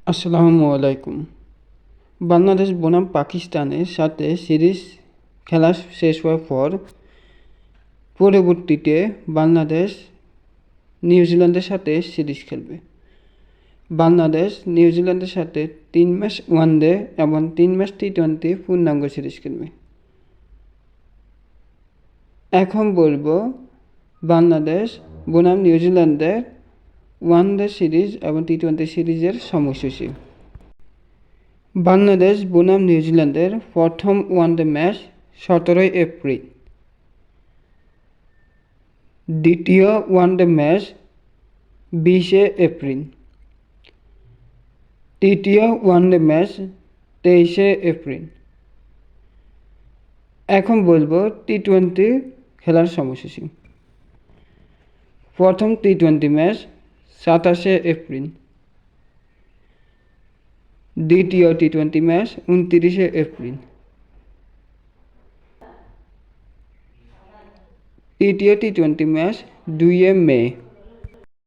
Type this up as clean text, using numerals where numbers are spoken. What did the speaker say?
আসসালামু আলাইকুম। বাংলাদেশ বনাম পাকিস্তানের সাথে সিরিজ খেলা শেষ হওয়ার পর পরবর্তীতে বাংলাদেশ নিউজিল্যান্ডের সাথে সিরিজ খেলবে। বাংলাদেশ নিউজিল্যান্ডের সাথে 3 ম্যাচ ওয়ানডে এবং 3 ম্যাচ টি-20 পূর্ণাঙ্গ সিরিজ খেলবে। এখন বলবো বাংলাদেশ বনাম নিউজিল্যান্ডের ওয়ানডে সিরিজ এবং টি-20 সিরিজের সময়সূচি। বাংলাদেশ বনাম নিউজিল্যান্ডের প্রথম ওয়ানডে ম্যাচ 17 এপ্রিল। দ্বিতীয় ওয়ানডে ম্যাচ 20 এপ্রিল। তৃতীয় ওয়ানডে ম্যাচ 23 এপ্রিল। এখন বলবো টি-20 খেলার সময়সূচি। প্রথম টি-20 ম্যাচ 27 এপ্রিল। দ্বিতীয় টি-20 ম্যাচ 29 এপ্রিল। তৃতীয় টি-20 ম্যাচ 2 মে।